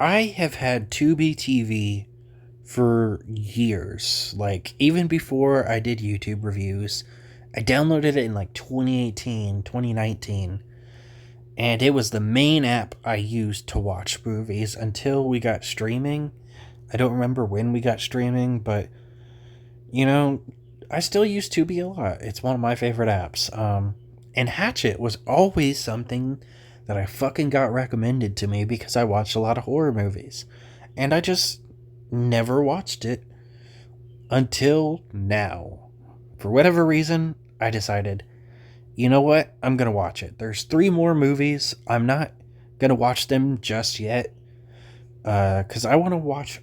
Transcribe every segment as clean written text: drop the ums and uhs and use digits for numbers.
I have had Tubi TV for years. Like, even before I did YouTube reviews, I downloaded it in like 2018, 2019, and it was the main app I used to watch movies until we got streaming. I don't remember when we got streaming, but you know, I still use Tubi a lot. It's one of my favorite apps. And Hatchet was always something that I fucking got recommended to me because I watched a lot of horror movies. And I just never watched it until now. For whatever reason, I decided, you know what? I'm going to watch it. There's three more movies. I'm not going to watch them just yet because I want to watch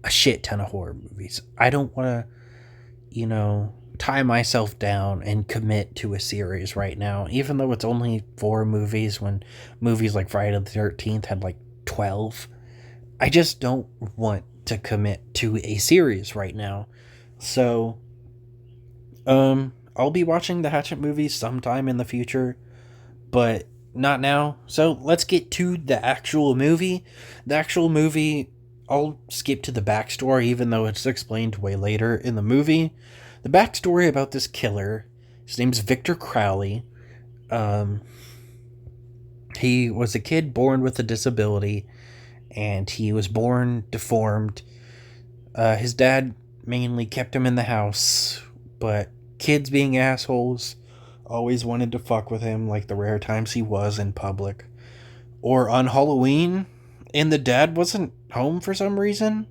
a shit ton of horror movies. I don't want to, tie myself down and commit to a series right now, even though it's only four movies when movies like Friday the 13th had like 12. I just don't want to commit to a series right now. So, I'll be watching the Hatchet movies sometime in the future, but not now. So let's get to the actual movie. The actual movie, I'll skip to the backstory, even though it's explained way later in the movie. The backstory about this killer, his name's Victor Crowley. Um, he was a kid born with a disability, and he was born deformed. His dad mainly kept him in the house, but kids being assholes always wanted to fuck with him, like the rare times he was in public. Or on Halloween, and the dad wasn't home for some reason.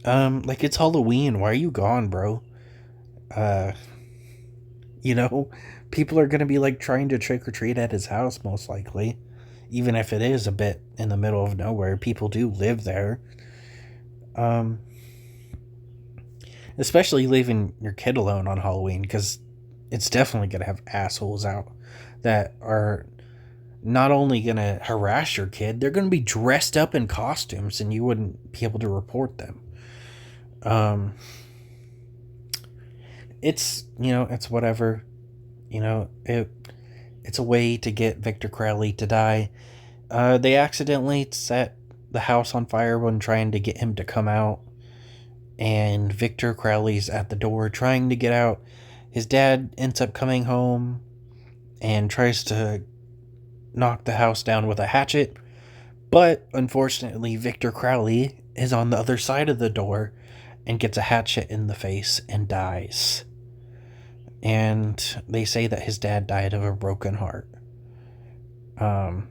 Like, it's Halloween, why are you gone, bro? Uh, you know, people are gonna be like trying to trick or treat at his house, most likely. Even if it is a bit in the middle of nowhere, people do live there. Um, Especially leaving your kid alone on Halloween, because it's definitely gonna have assholes out that are not only gonna harass your kid, they're gonna be dressed up in costumes, and you wouldn't be able to report them. Um, it's whatever. It's a way to get Victor Crowley to die. They accidentally set the house on fire when trying to get him to come out, and Victor Crowley's at the door trying to get out. His dad ends up coming home and tries to knock the house down with a hatchet, but unfortunately, Victor Crowley is on the other side of the door and gets a hatchet in the face and dies. And they say that his dad died of a broken heart. Um,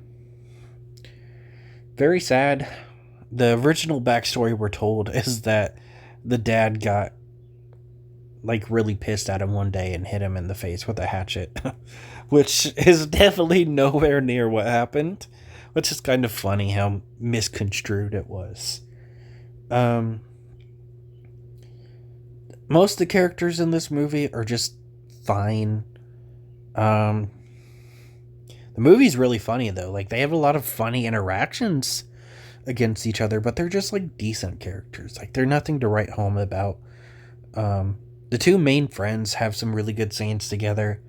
Very sad. The original backstory we're told is that the dad got like really pissed at him one day and hit him in the face with a hatchet, which is definitely nowhere near what happened, which is kind of funny how misconstrued it was. Um, Most of the characters in this movie are just fine. Um, the movie's really funny though. Like, they have a lot of funny interactions against each other, but they're just like decent characters. Like, they're nothing to write home about. The two main friends have some really good scenes together,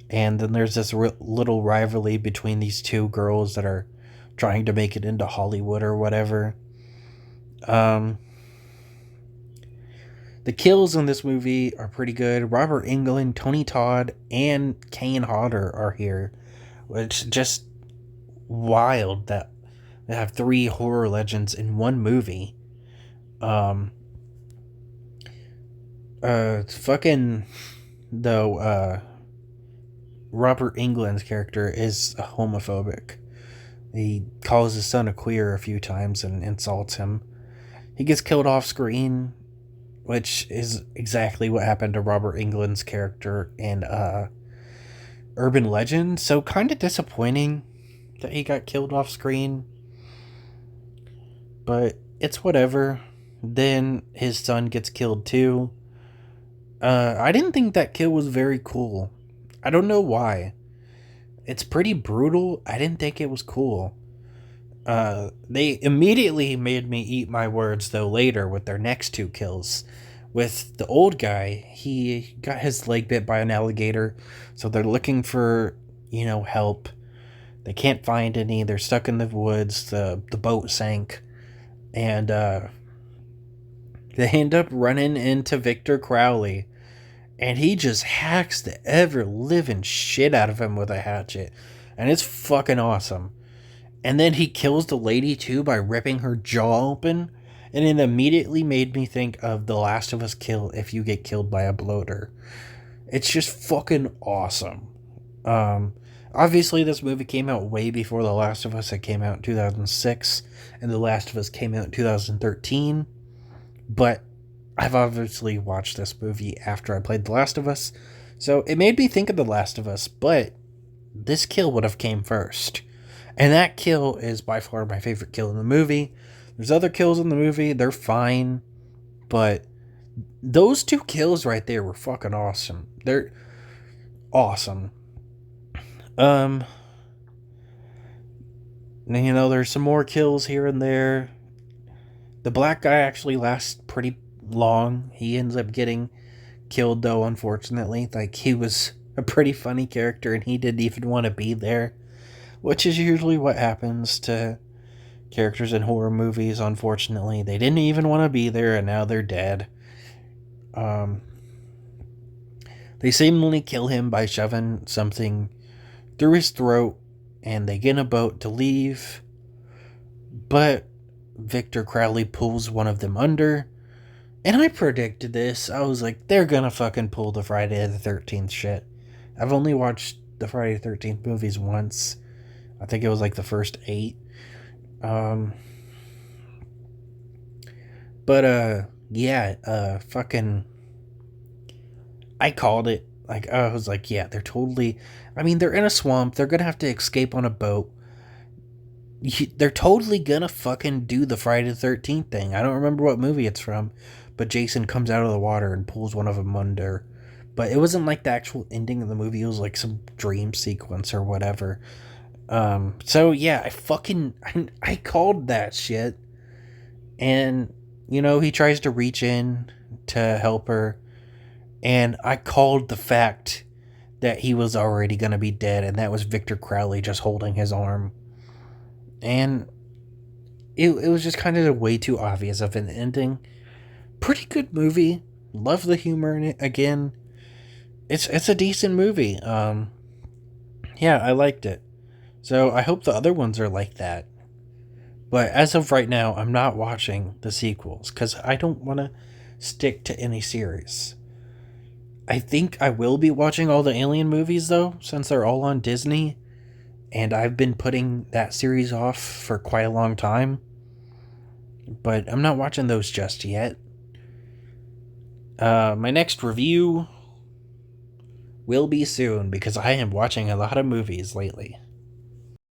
and then there's this little rivalry between these two girls that are trying to make it into Hollywood or whatever. Um, the kills in this movie are pretty good. Robert Englund, Tony Todd, and Kane Hodder are here, which just wild that they have three horror legends in one movie. Um, Fucking though, Robert Englund's character is homophobic. He calls his son a queer a few times and insults him. He gets killed off screen, which is exactly what happened to Robert Englund's character in Urban Legend. So kind of disappointing that he got killed off screen, but it's whatever. Then his son gets killed too. I didn't think that kill was very cool. I don't know why. It's pretty brutal. I didn't think it was cool. They immediately made me eat my words, though, later with their next two kills. With the old guy, he got his leg bit by an alligator, so they're looking for, help. They can't find any. They're stuck in the woods. The boat sank. And they end up running into Victor Crowley. And he just hacks the ever living shit out of him with a hatchet. And it's fucking awesome. And then he kills the lady too by ripping her jaw open. And it immediately made me think of The Last of Us kill if you get killed by a bloater. It's just fucking awesome. Obviously, this movie came out way before The Last of Us. It came out in 2006. And The Last of Us came out in 2013. But I've obviously watched this movie after I played The Last of Us. So it made me think of The Last of Us. But this kill would have came first. And that kill is by far my favorite kill in the movie. There's other kills in the movie. They're fine. But those two kills right there were fucking awesome. They're awesome. There's some more kills here and there. The black guy actually lasts pretty long. He ends up getting killed, though, unfortunately. Like, he was a pretty funny character, and he didn't even want to be there. Which is usually what happens to characters in horror movies, unfortunately. They didn't even want to be there, and now they're dead. They seemingly kill him by shoving something through his throat, and they get in a boat to leave. But Victor Crowley pulls one of them under. And I predicted this. I was like, they're gonna fucking pull the Friday the 13th shit. I've only watched the Friday the 13th movies once. I think it was like the first 8. Fucking, I called it. Like, I was like, yeah, they're totally, they're in a swamp. They're gonna have to escape on a boat. They're totally gonna fucking do the Friday the 13th thing. I don't remember what movie it's from, but Jason comes out of the water and pulls one of them under. But it wasn't like the actual ending of the movie. It was like some dream sequence or whatever. So yeah, I called that shit. And, he tries to reach in to help her. And I called the fact that he was already going to be dead. And that was Victor Crowley just holding his arm. And it was just kind of way too obvious of an ending. Pretty good movie. Love the humor in it again. It's a decent movie. Yeah, I liked it. So I hope the other ones are like that. But as of right now, I'm not watching the sequels because I don't want to stick to any series. I think I will be watching all the Alien movies, though, since they're all on Disney. And I've been putting that series off for quite a long time. But I'm not watching those just yet. My next review will be soon because I am watching a lot of movies lately.